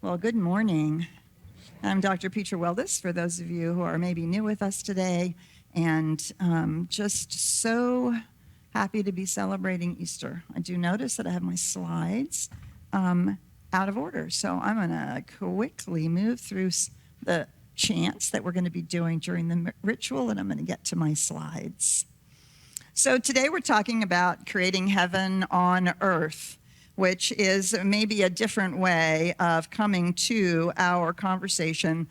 Well, good morning. I'm Dr. Petra for those of you who are maybe new with us today, and just so happy to be celebrating Easter. I do notice that I have my slides out of order, so I'm going to quickly move through the chants that we're going to be doing during the ritual, and I'm going to get to my slides. So today we're talking about creating heaven on earth, which is maybe a different way of coming to our conversation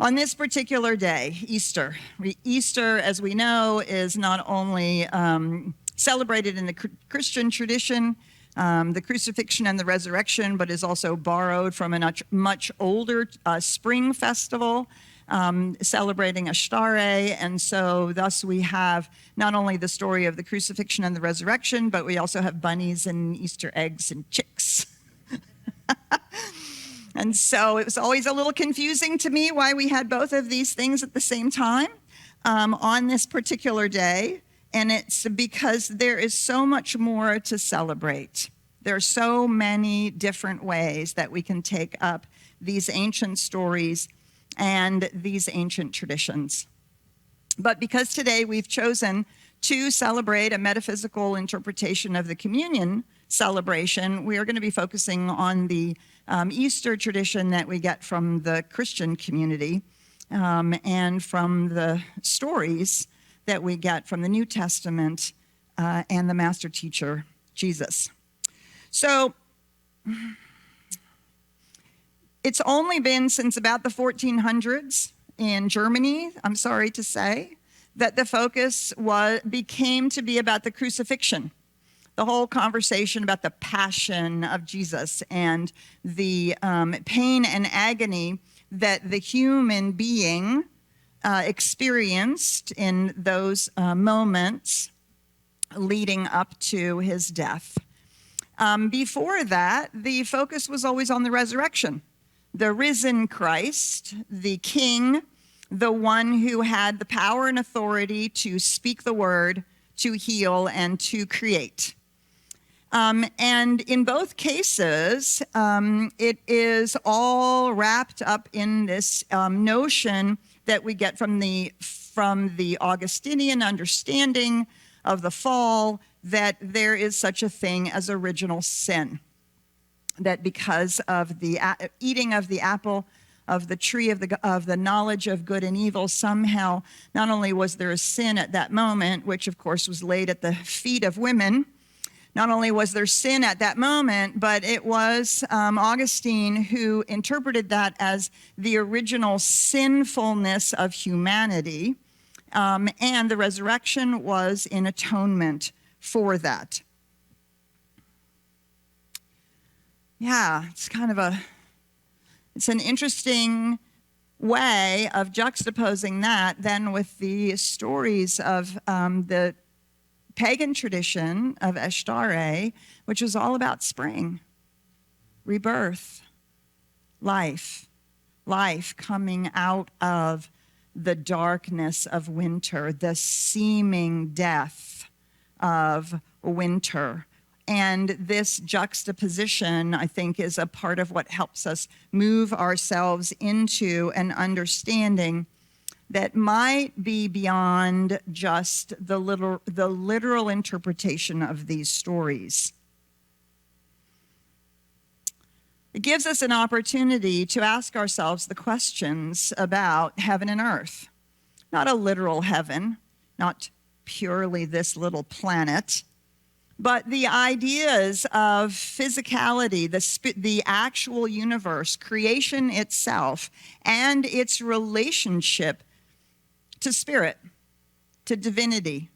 on this particular day, Easter. Easter, as we know, is not only celebrated in the Christian tradition, the crucifixion and the resurrection, but is also borrowed from a much older spring festival celebrating Ashtare. And so thus we have not only the story of the crucifixion and the resurrection, but we also have bunnies and Easter eggs and chicks. And so it was always a little confusing to me why we had both of these things at the same time on this particular day. And it's because there is so much more to celebrate. There are so many different ways that we can take up these ancient stories and these ancient traditions. But because today we've chosen to celebrate a metaphysical interpretation of the communion celebration, we are going to be focusing on the Easter tradition that we get from the Christian community and from the stories that we get from the New Testament and the master teacher, Jesus. So it's only been since about the 1400s in Germany, I'm sorry to say, that the focus became to be about the crucifixion. The whole conversation about the passion of Jesus and the pain and agony that the human being experienced in those moments leading up to his death. Before that, the focus was always on the resurrection. The risen Christ, the King, the one who had the power and authority to speak the word, to heal, and to create. And in both cases, it is all wrapped up in this notion that we get from the Augustinian understanding of the fall, that there is such a thing as original sin. That because of the eating of the apple of the tree of the knowledge of good and evil, somehow not only was there a sin at that moment, which of course was laid at the feet of women, not only was there sin at that moment, but it was Augustine who interpreted that as the original sinfulness of humanity, and the resurrection was in atonement for that. Yeah, it's an interesting way of juxtaposing that then with the stories of the pagan tradition of Ashtare, which was all about spring, rebirth, life coming out of the darkness of winter, the seeming death of winter. And this juxtaposition, I think, is a part of what helps us move ourselves into an understanding that might be beyond just the literal interpretation of these stories. It gives us an opportunity to ask ourselves the questions about heaven and earth. Not a literal heaven, not purely this little planet, but the ideas of physicality, the actual universe, creation itself, and its relationship to spirit, to divinity,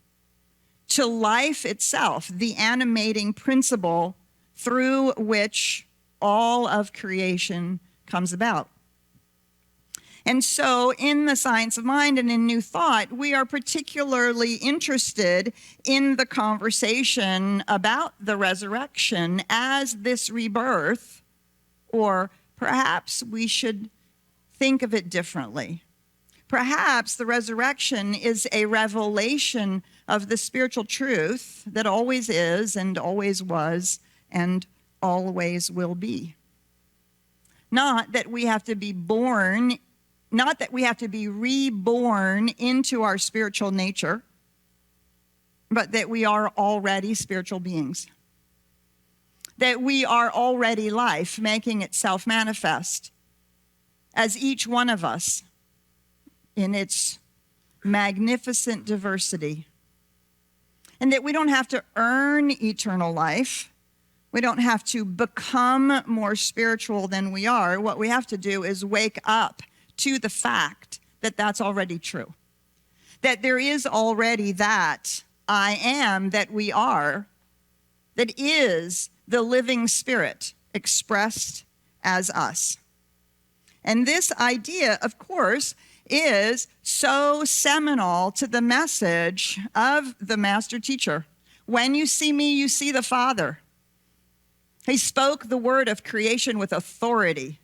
to life itself, the animating principle through which all of creation comes about. And so in the science of mind and in New Thought, we are particularly interested in the conversation about the resurrection as this rebirth, or perhaps we should think of it differently. Perhaps the resurrection is a revelation of the spiritual truth that always is and always was and always will be. Not that we have to be born, not that we have to be reborn into our spiritual nature, but that we are already spiritual beings. That we are already life, making itself manifest as each one of us in its magnificent diversity. And that we don't have to earn eternal life. We don't have to become more spiritual than we are. What we have to do is wake up to the fact that that's already true. That there is already that I am, that we are, that is the living spirit expressed as us. And this idea, of course, is so seminal to the message of the master teacher. When you see me, you see the Father. He spoke the word of creation with authority.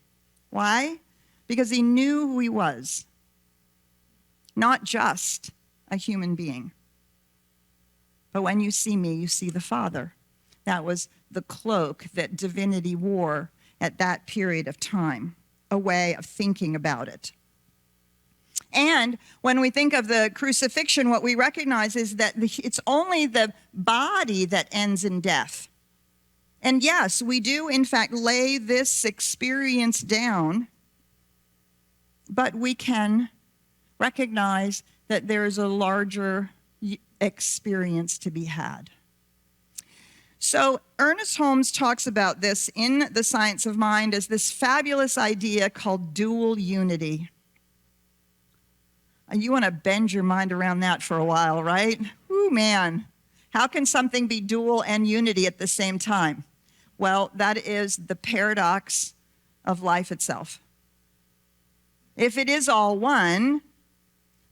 Why? Because he knew who he was, not just a human being. But when you see me, you see the Father. That was the cloak that divinity wore at that period of time, a way of thinking about it. And when we think of the crucifixion, what we recognize is that it's only the body that ends in death. And yes, we do, in fact, lay this experience down, but we can recognize that there is a larger experience to be had. So Ernest Holmes talks about this in The Science of Mind as this fabulous idea called dual unity. And you want to bend your mind around that for a while, right? Ooh, man. How can something be dual and unity at the same time? Well, that is the paradox of life itself. If it is all one,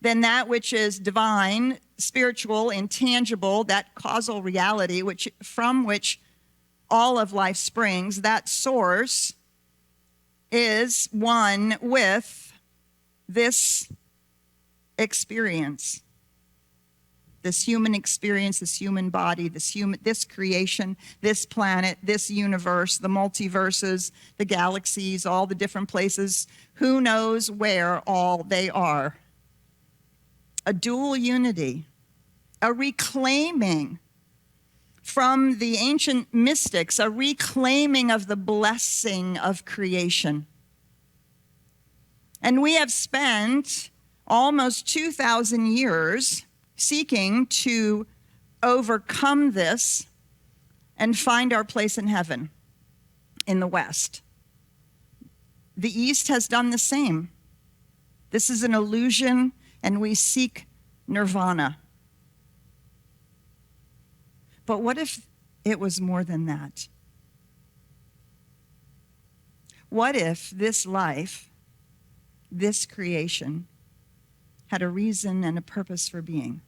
then that which is divine, spiritual, intangible, that causal reality from which all of life springs, that source is one with this experience. This human experience, this human body, this creation, this planet, this universe, the multiverses, the galaxies, all the different places. Who knows where all they are? A dual unity, a reclaiming from the ancient mystics, a reclaiming of the blessing of creation. And we have spent almost 2,000 years seeking to overcome this and find our place in heaven in the West. The East has done the same. This is an illusion, and we seek nirvana. But what if it was more than that? What if this life, this creation, had a reason and a purpose for being?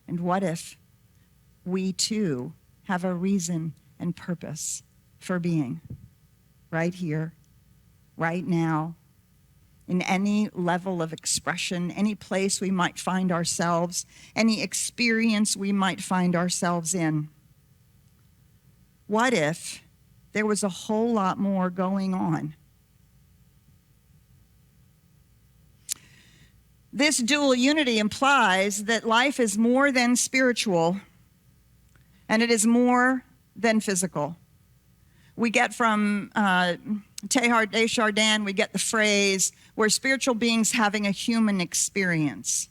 And what if we too have a reason and purpose for being right here, right now, in any level of expression, any place we might find ourselves, any experience we might find ourselves in? What if there was a whole lot more going on? This dual unity implies that life is more than spiritual, and it is more than physical. We get from Teilhard de Chardin, we get the phrase, we're spiritual beings having a human experience.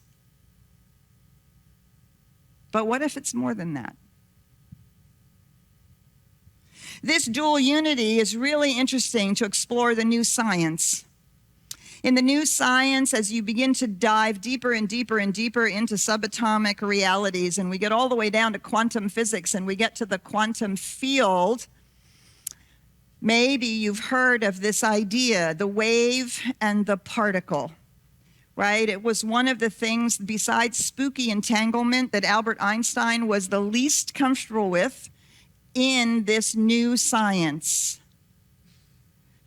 But what if it's more than that? This dual unity is really interesting to explore the new science. In the new science, as you begin to dive deeper and deeper and deeper into subatomic realities, and we get all the way down to quantum physics, and we get to the quantum field, maybe you've heard of this idea, the wave and the particle, right? It was one of the things, besides spooky entanglement, that Albert Einstein was the least comfortable with in this new science.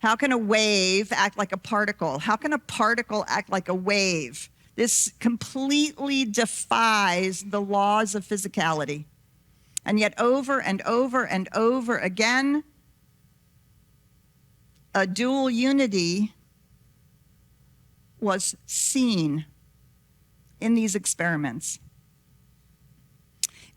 How can a wave act like a particle? How can a particle act like a wave? This completely defies the laws of physicality. And yet over and over and over again, a dual unity was seen in these experiments.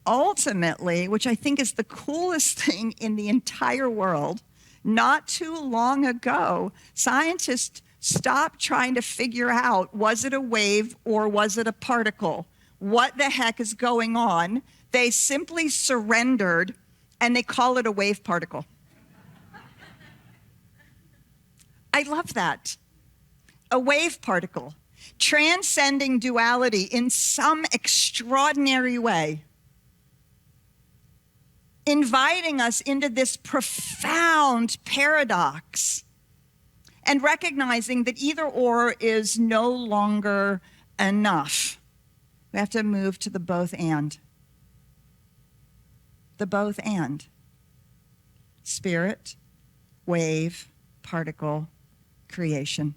Ultimately, which I think is the coolest thing in the entire world, not too long ago, scientists stopped trying to figure out, was it a wave or was it a particle? What the heck is going on? They simply surrendered, and they call it a wave particle. I love that. A wave particle, transcending duality in some extraordinary way, inviting us into this profound paradox and recognizing that either or is no longer enough. We have to move to the both and. The both and. Spirit, wave, particle, creation.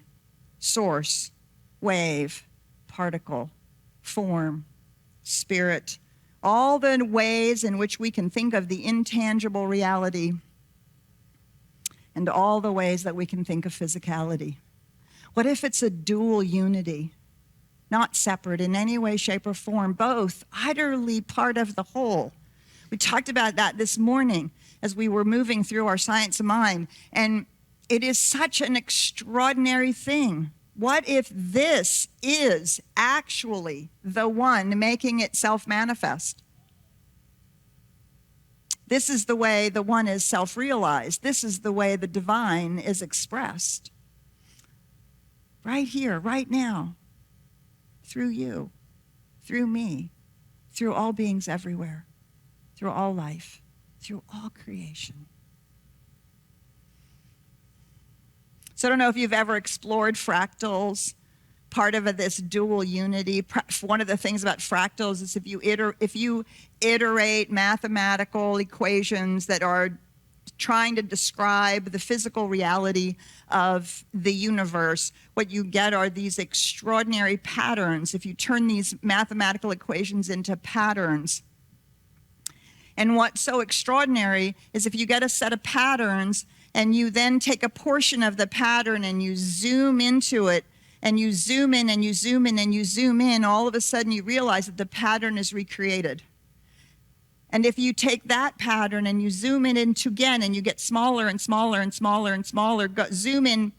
Source, wave, particle, form, spirit. All the ways in which we can think of the intangible reality, and all the ways that we can think of physicality. What if it's a dual unity, not separate in any way, shape, or form, both utterly part of the whole? We talked about that this morning as we were moving through our science of mind, and it is such an extraordinary thing. What if this is actually the one making itself manifest? This is the way the one is self-realized. This is the way the divine is expressed. Right here, right now, through you, through me, through all beings everywhere, through all life, through all creation. So I don't know if you've ever explored fractals, part of this dual unity. One of the things about fractals is if you iterate mathematical equations that are trying to describe the physical reality of the universe, what you get are these extraordinary patterns. If you turn these mathematical equations into patterns. And what's so extraordinary is if you get a set of patterns and you then take a portion of the pattern and you zoom into it, and you zoom in and you zoom in and you zoom in, all of a sudden you realize that the pattern is recreated. And if you take that pattern and you zoom it into again and you get smaller and smaller and smaller and smaller, zoom in,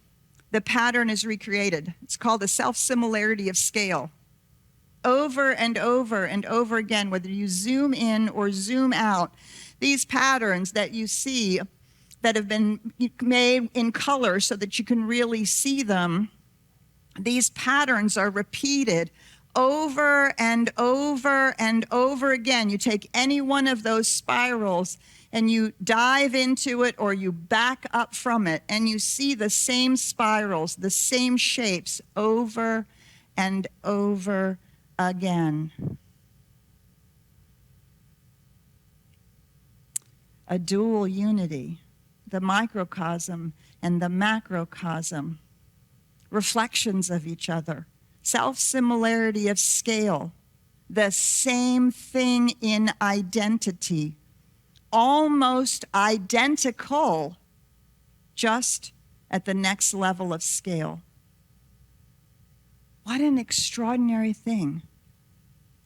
the pattern is recreated. It's called the self-similarity of scale. Over and over and over again, whether you zoom in or zoom out, these patterns that you see that have been made in color so that you can really see them, these patterns are repeated over and over and over again. You take any one of those spirals and you dive into it or you back up from it and you see the same spirals, the same shapes over and over again. A dual unity, the microcosm and the macrocosm, reflections of each other, self-similarity of scale, the same thing in identity, almost identical, just at the next level of scale. What an extraordinary thing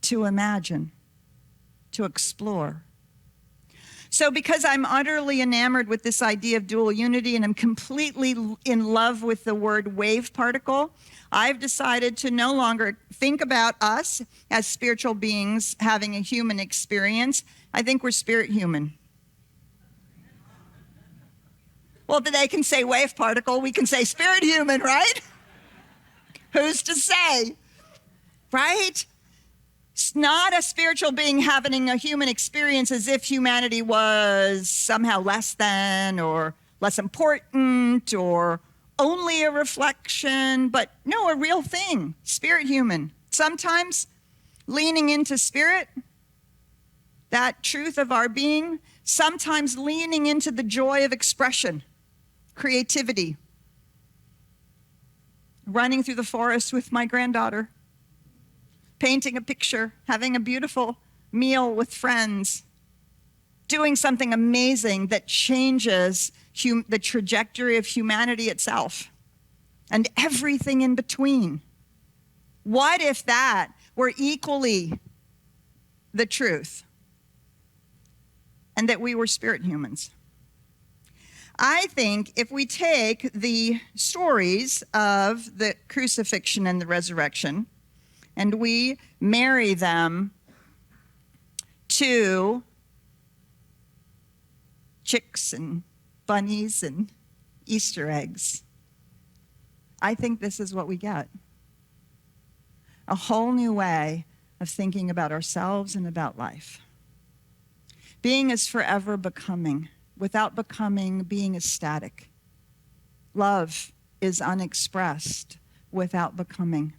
to imagine, to explore. So because I'm utterly enamored with this idea of dual unity and I'm completely in love with the word wave particle, I've decided to no longer think about us as spiritual beings having a human experience. I think we're spirit human. Well, they can say wave particle, we can say spirit human, right? Who's to say, right? It's not a spiritual being having a human experience as if humanity was somehow less than or less important or only a reflection, but no, a real thing, spirit human. Sometimes leaning into spirit, that truth of our being, sometimes leaning into the joy of expression, creativity. Running through the forest with my granddaughter, painting a picture, having a beautiful meal with friends, doing something amazing that changes the trajectory of humanity itself and everything in between. What if that were equally the truth and that we were spirit humans? I think if we take the stories of the crucifixion and the resurrection and we marry them to chicks and bunnies and Easter eggs, I think this is what we get. A whole new way of thinking about ourselves and about life. Being is forever becoming. Without becoming, being is static. Love is unexpressed without becoming.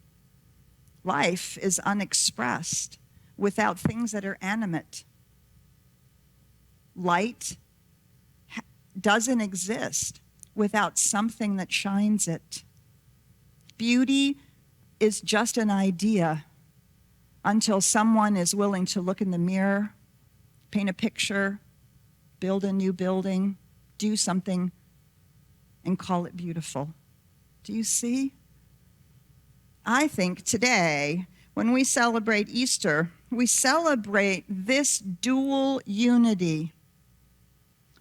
Life is unexpressed without things that are animate. Light doesn't exist without something that shines it. Beauty is just an idea until someone is willing to look in the mirror, paint a picture, build a new building, do something, and call it beautiful. Do you see? I think today, when we celebrate Easter, we celebrate this dual unity.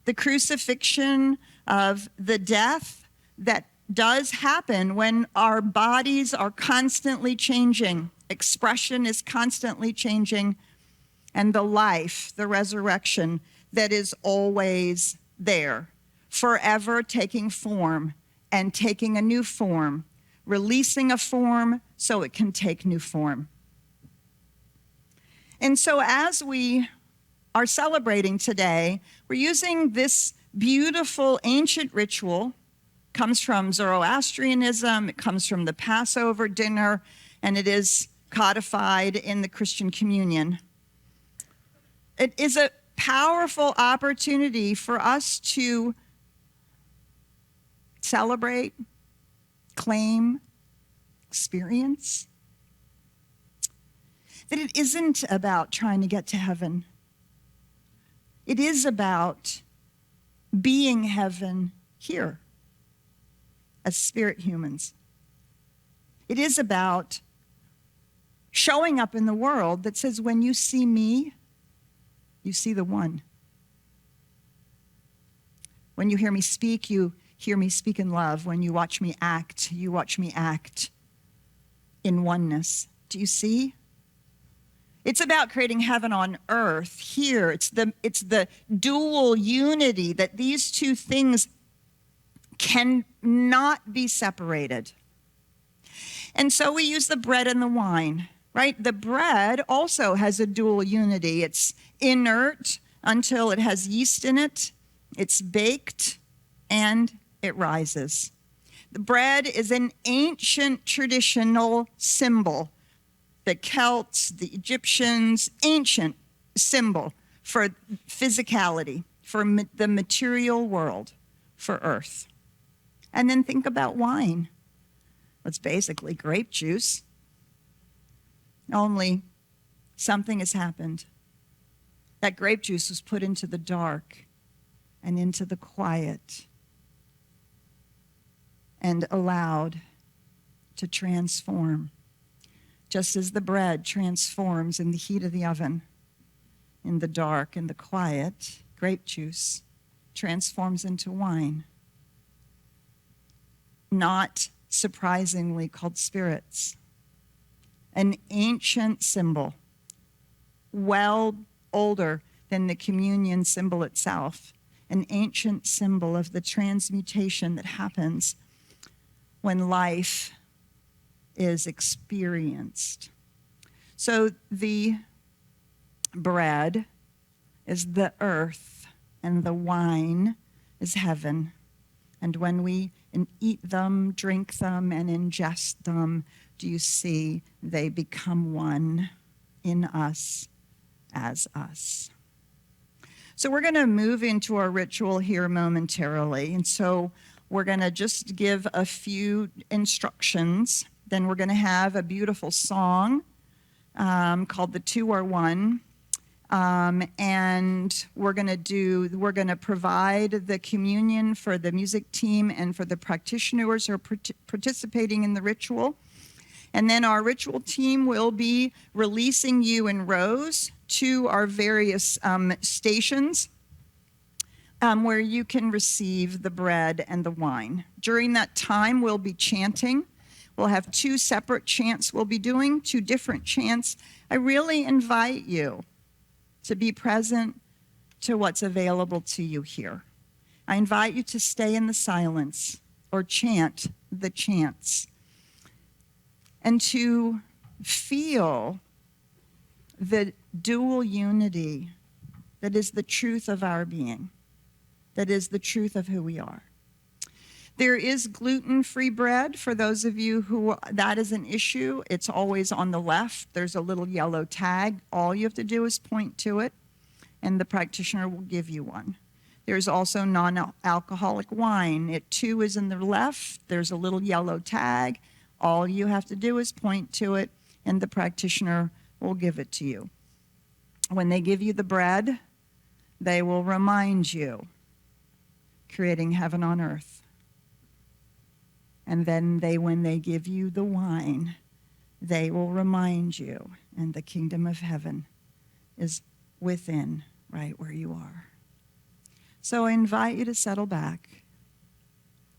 The crucifixion of the death that does happen when our bodies are constantly changing, expression is constantly changing, and the life, the resurrection, that is always there, forever taking form and taking a new form, releasing a form so it can take new form. And so as we are celebrating today, we're using this beautiful ancient ritual. Comes from Zoroastrianism, it comes from the Passover dinner, and it is codified in the Christian communion. It is a powerful opportunity for us to celebrate, claim, experience that it isn't about trying to get to heaven. It is about being heaven here as spirit humans. It is about showing up in the world that says, when you see me, you see the one. When you hear me speak, you hear me speak in love. When you watch me act, you watch me act in oneness. Do you see? It's about creating heaven on earth here. It's the dual unity that these two things cannot be separated. And so we use the bread and the wine, right? The bread also has a dual unity. It's inert until it has yeast in it. It's baked and it rises. The bread is an ancient traditional symbol. The Celts, the Egyptians, ancient symbol for physicality, for the material world, for earth. And then think about wine. It's basically grape juice. Only something has happened. That grape juice was put into the dark and into the quiet and allowed to transform. Just as the bread transforms in the heat of the oven, in the dark, in the quiet, grape juice transforms into wine. Not surprisingly called spirits. An ancient symbol, well older than the communion symbol itself. An ancient symbol of the transmutation that happens when life is experienced. So the bread is the earth and the wine is heaven. And when we eat them, drink them, and ingest them, do you see they become one in us as us? So we're going to move into our ritual here momentarily. And so we're going to just give a few instructions. Then we're going to have a beautiful song called The Two Are One. And we're going to provide the communion for the music team and for the practitioners who are participating in the ritual. And then our ritual team will be releasing you in rows to our various stations where you can receive the bread and the wine. During that time, we'll be chanting. We'll have 2 separate chants we'll be doing, 2 different chants. I really invite you to be present to what's available to you here. I invite you to stay in the silence or chant the chants and to feel the dual unity that is the truth of our being, that is the truth of who we are. There is gluten-free bread for those of you who that is an issue. It's always on the left. There's a little yellow tag. All you have to do is point to it, and the practitioner will give you one. There's also non-alcoholic wine. It too is in the left. There's a little yellow tag. All you have to do is point to it, and the practitioner will give it to you. When they give you the bread, they will remind you, creating heaven on earth. And then when they give you the wine, they will remind you, and the kingdom of heaven is within, right where you are. So I invite you to settle back,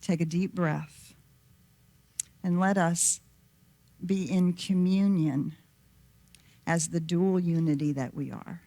take a deep breath, and let us be in communion as the dual unity that we are.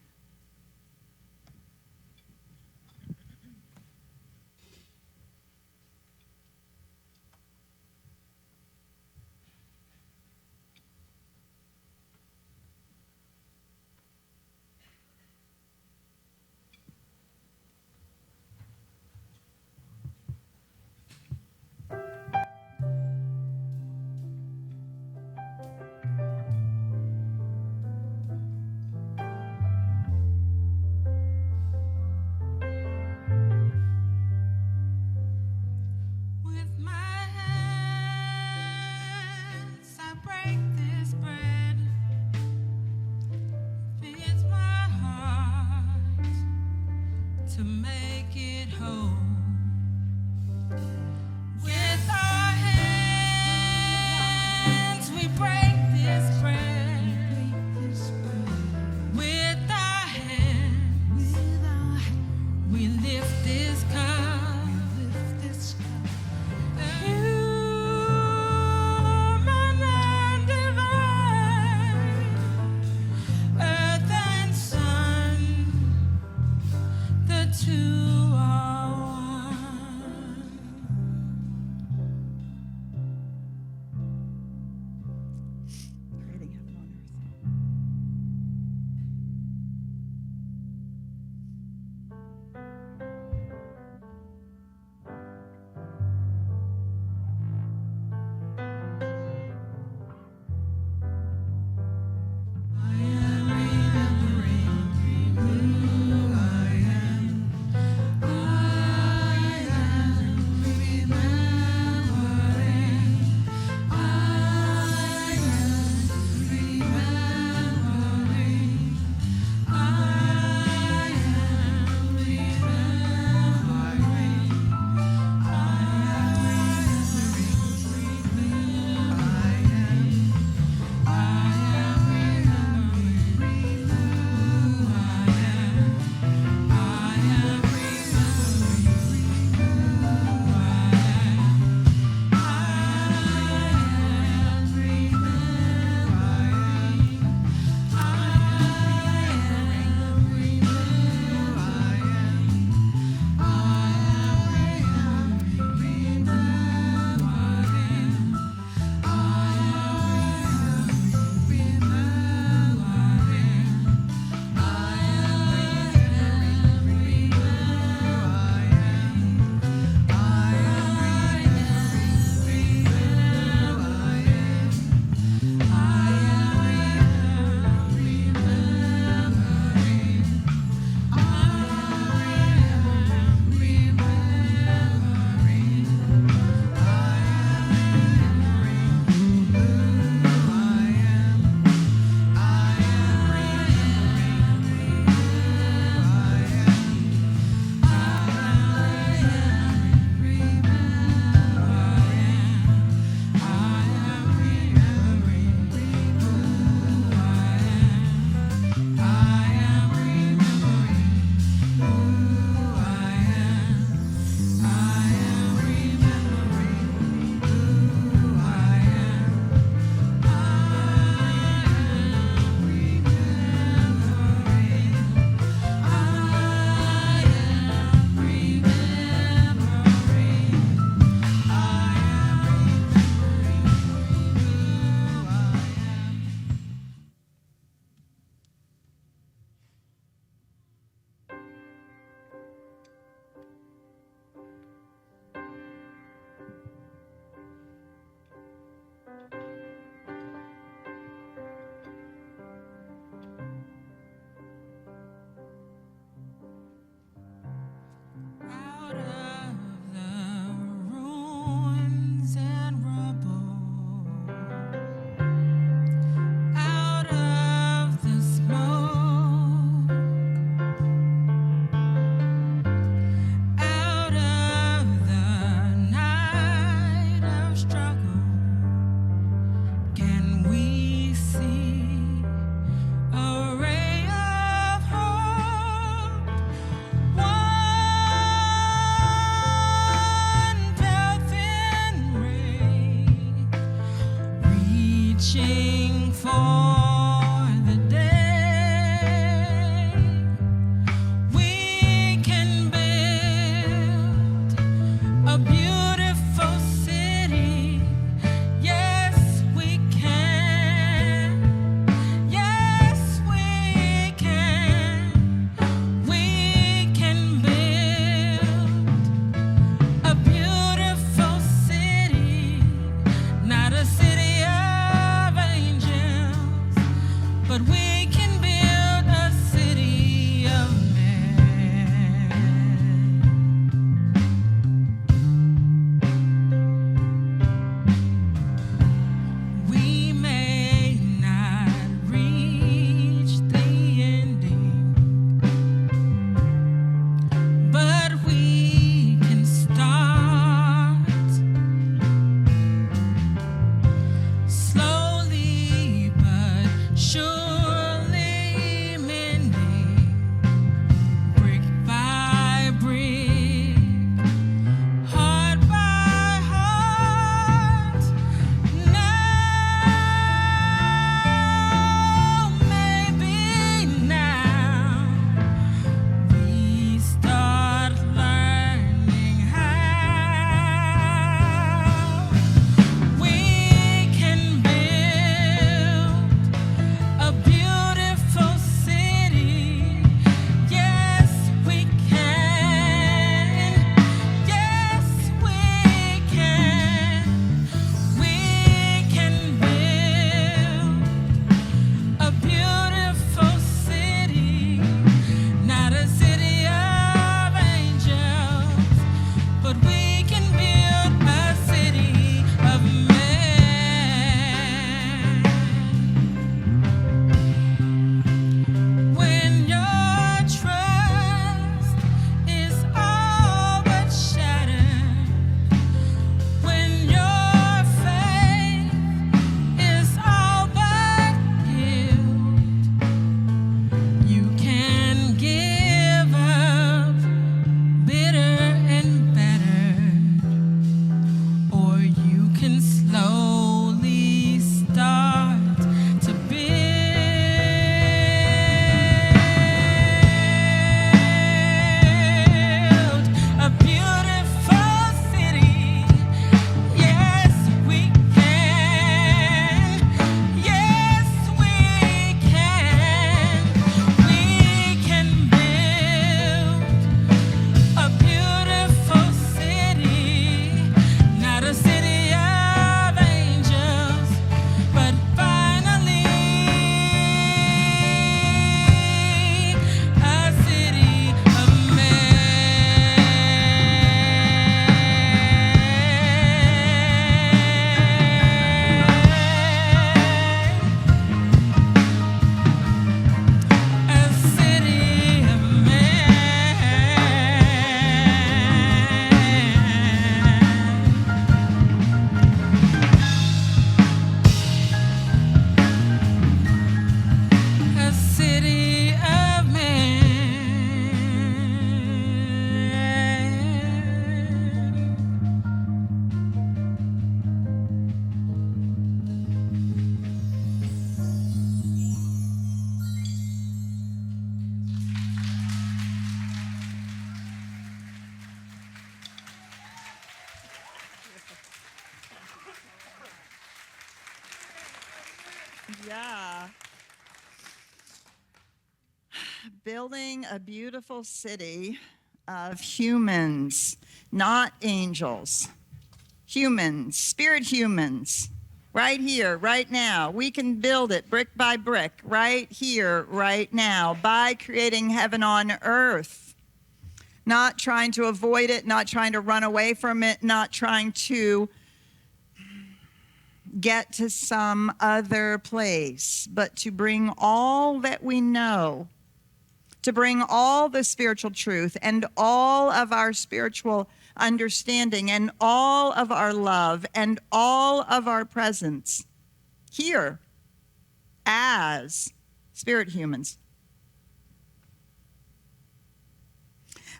wishing for the day we can build a beautiful city. Yes, we can. Yes, we can. We can build a beautiful city, not a city of angels, but we can build a city of men. We may not reach the ending, but we can start slowly but surely, mending brick by brick, heart by heart. Now, maybe now, we start learning how we can build a beautiful city. Yes, we can. Yes, we can. We can build a beautiful city, not a city of angels, but we can build a city of men. When your trust is all but shattered, when your faith is all but killed, you can give up bitter and battered, or you can slowly start to build a beautiful city. Yes, we can. Yes, we can. We can build a beautiful city, not a city of angels, but finally a city of men. A city of men. A city of Yeah. Building a beautiful city of humans, not angels. Humans, spirit humans, right here, right now. We can build it brick by brick, right here, right now, by creating heaven on earth. Not trying to avoid it, not trying to run away from it, not trying to get to some other place, but to bring all that we know, to bring all the spiritual truth and all of our spiritual understanding and all of our love and all of our presence here as spirit humans.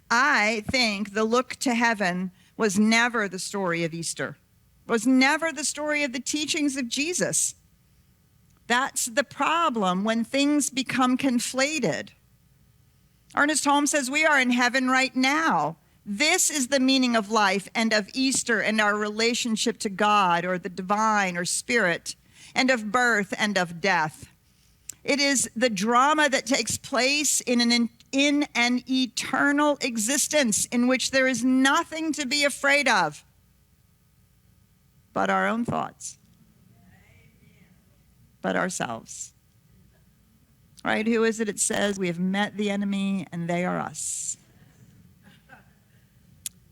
I think the look to heaven was never the story of Easter, was never the story of the teachings of Jesus. That's the problem when things become conflated. Ernest Holmes says we are in heaven right now. This is the meaning of life and of Easter and our relationship to God or the divine or spirit, and of birth and of death. It is the drama that takes place in an eternal existence in which there is nothing to be afraid of but our own thoughts, but ourselves. Right? Who is it? It says we have met the enemy and they are us.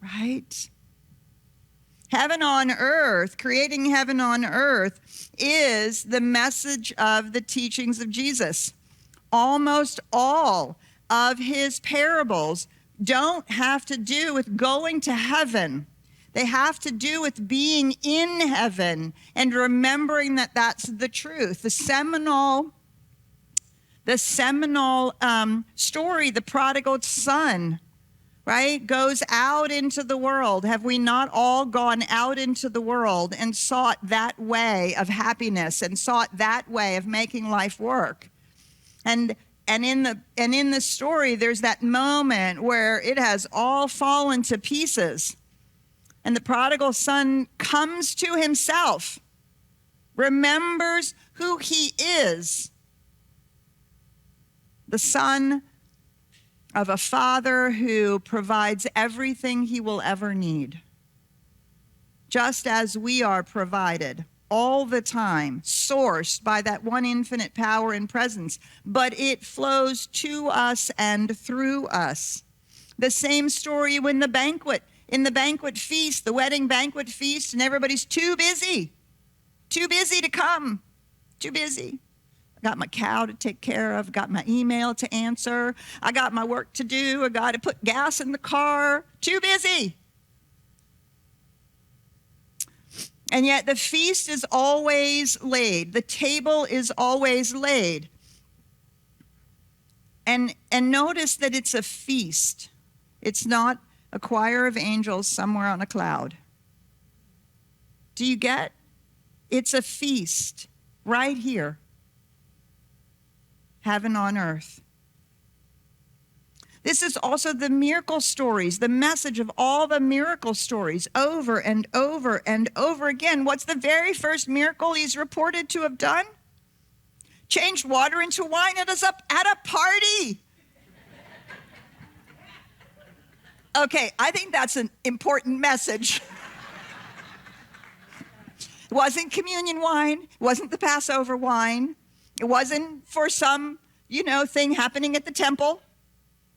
Right? Heaven on earth, creating heaven on earth, is the message of the teachings of Jesus. Almost all of his parables don't have to do with going to heaven. They have to do with being in heaven and remembering that that's the truth. The seminal story, the prodigal son, right, goes out into the world. Have we not all gone out into the world and sought that way of happiness and sought that way of making life work? And in the story, there's that moment where it has all fallen to pieces. And the prodigal son comes to himself, remembers who he is, the son of a father who provides everything he will ever need, just as we are provided all the time, sourced by that one infinite power and presence, but it flows to us and through us. The same story in the banquet feast, the wedding banquet feast, and everybody's too busy to come, too busy. I got my cow to take care of, got my email to answer, I got my work to do, I got to put gas in the car, too busy. And yet the feast is always laid, the table is always laid. And notice that it's a feast. It's not a choir of angels somewhere on a cloud. Do you get? It's a feast right here. Heaven on earth. This is also the miracle stories, the message of all the miracle stories over and over and over again. What's the very first miracle he's reported to have done? Changed water into wine at a party. Okay, I think that's an important message. It wasn't communion wine. It wasn't the Passover wine. It wasn't for some, thing happening at the temple.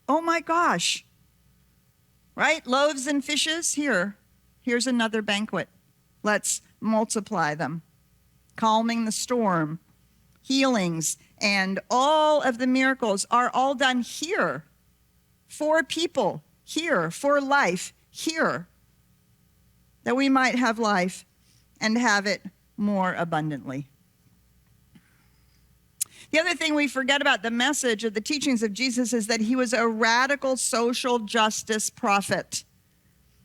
Oh my gosh. Right? Loaves and fishes. Here's another banquet. Let's multiply them. Calming the storm, healings, and all of the miracles are all done here for people. Here, for life, here, that we might have life and have it more abundantly. The other thing we forget about the message of the teachings of Jesus is that he was a radical social justice prophet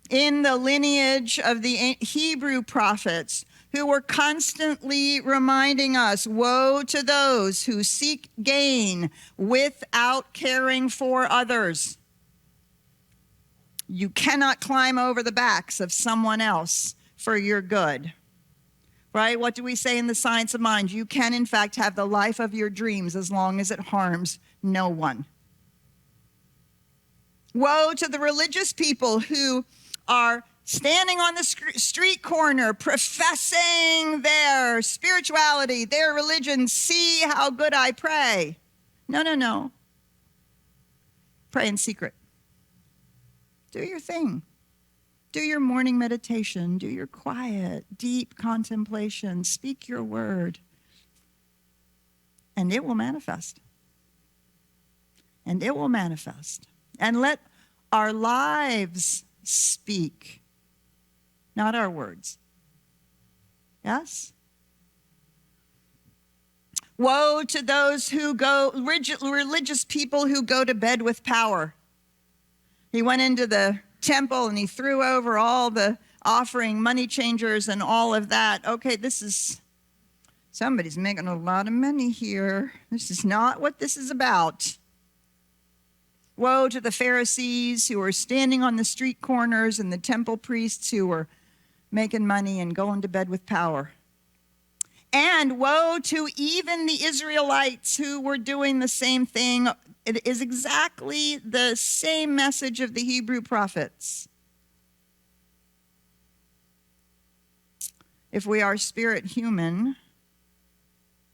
in the lineage of the Hebrew prophets who were constantly reminding us, woe to those who seek gain without caring for others. You cannot climb over the backs of someone else for your good, right? What do we say in the science of mind? You can, in fact, have the life of your dreams as long as it harms no one. Woe to the religious people who are standing on the street corner professing their spirituality, their religion. See how good I pray. No. Pray in secret. Do your thing. Do your morning meditation. Do your quiet, deep contemplation. Speak your word. And it will manifest. And it will manifest. And let our lives speak, not our words. Yes? Woe to those who religious people who go to bed with power. He went into the temple and he threw over all the offering money changers and all of that. Okay, this is Somebody's making a lot of money here. This is not what this is about. Woe to the Pharisees who were standing on the street corners and the temple priests who were making money and going to bed with power. And woe to even the Israelites who were doing the same thing. It is exactly the same message of the Hebrew prophets. If we are spirit human,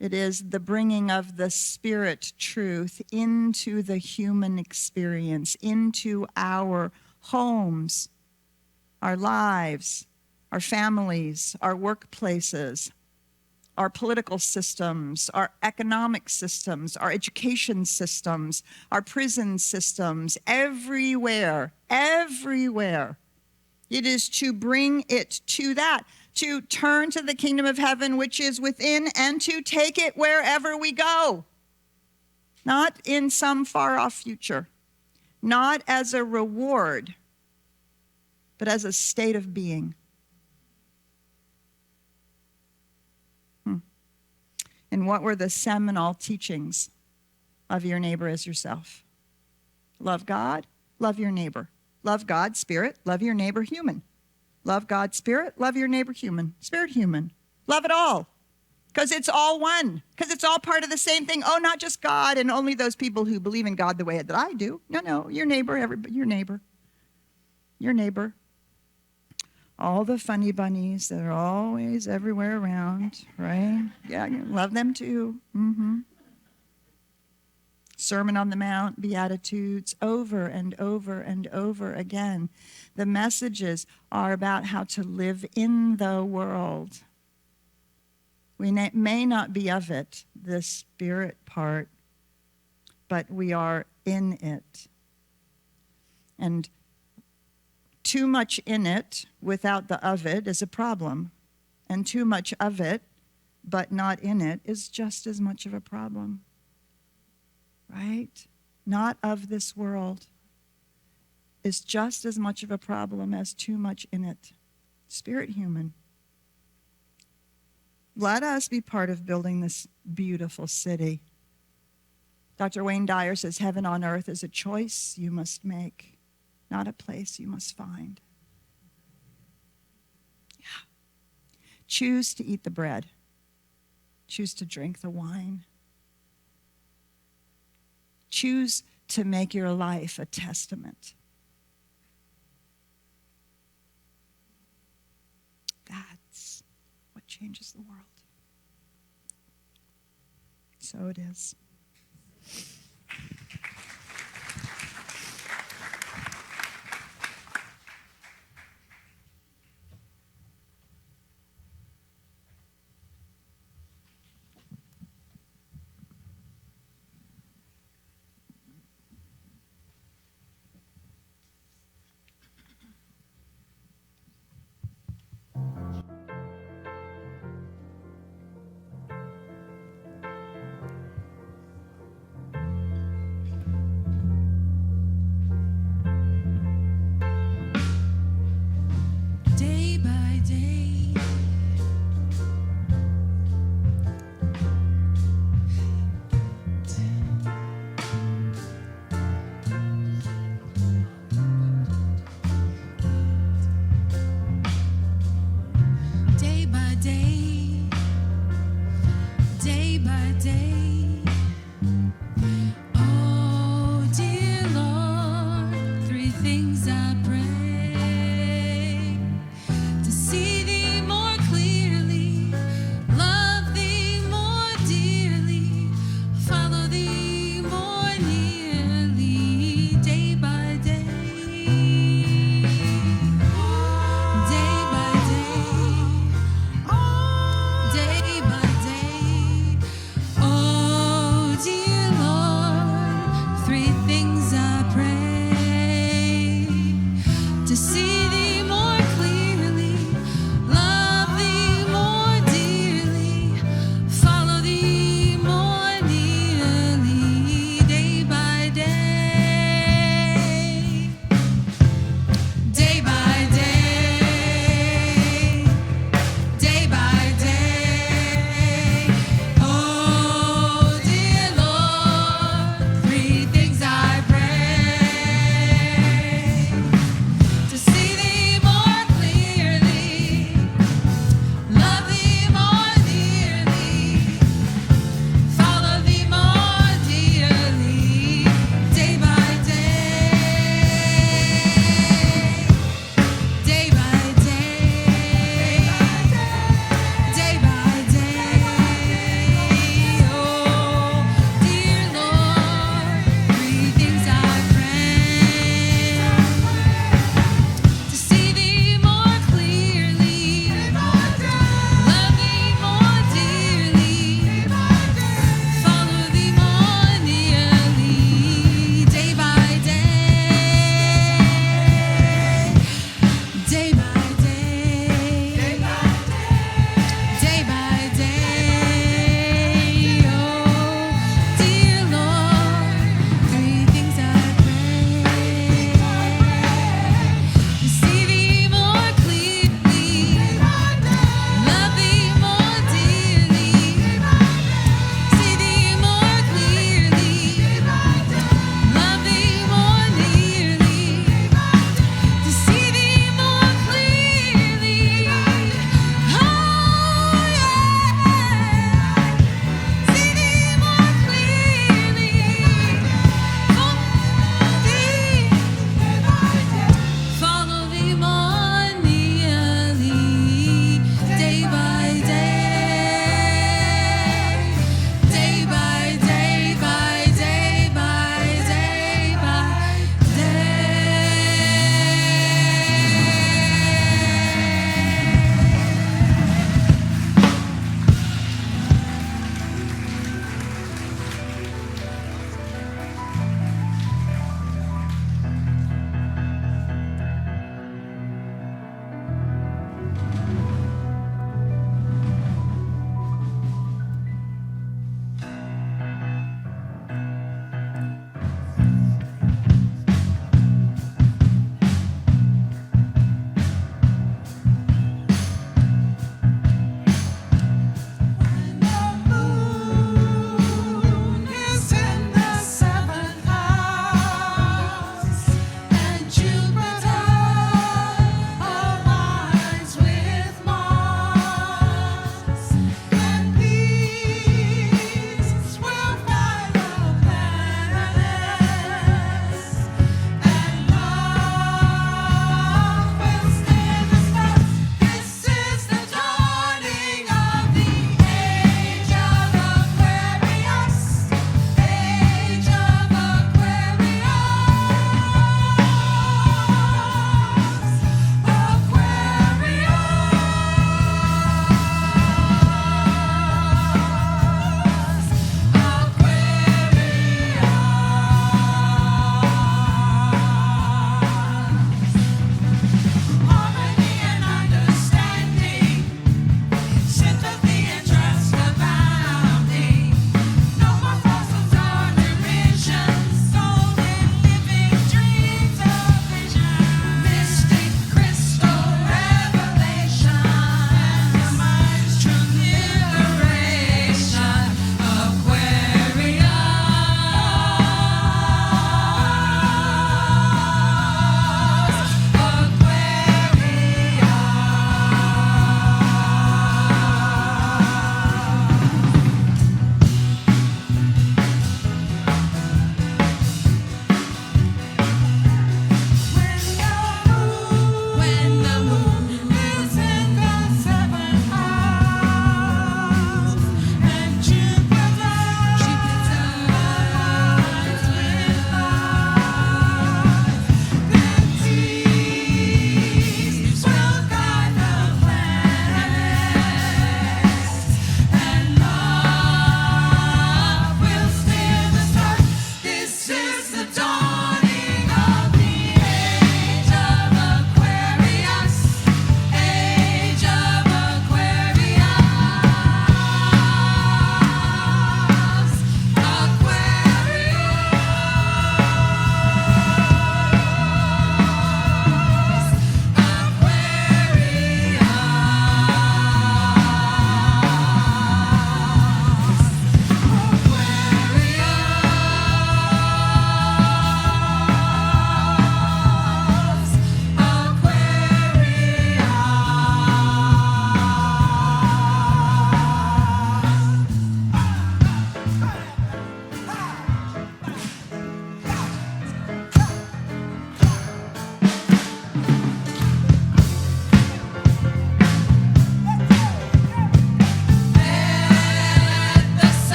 it is the bringing of the spirit truth into the human experience, into our homes, our lives, our families, our workplaces, our political systems, our economic systems, our education systems, our prison systems, everywhere. It is to bring it to that, to turn to the kingdom of heaven which is within and to take it wherever we go. Not in some far off future, not as a reward, but as a state of being. And what were the seminal teachings of your neighbor as yourself? Love God, love your neighbor. Love God, spirit, love your neighbor, human. Love God, spirit, love your neighbor, human. Spirit, human. Love it all. Because it's all one. Because it's all part of the same thing. Oh, not just God and only those people who believe in God the way that I do. No, your neighbor, everybody, your neighbor. Your neighbor. All the funny bunnies that are always everywhere around, right? Yeah, you love them too. Sermon on the Mount, Beatitudes, over and over and over again. The messages are about how to live in the world. We may not be of it, the spirit part, but we are in it. And too much in it without the of it is a problem. And too much of it, but not in it, is just as much of a problem. Right? Not of this world is just as much of a problem as too much in it. Spirit human. Let us be part of building this beautiful city. Dr. Wayne Dyer says heaven on earth is a choice you must make, not a place you must find. Yeah. Choose to eat the bread. Choose to drink the wine. Choose to make your life a testament. That's what changes the world. So it is. Day by day, day by day, day by day.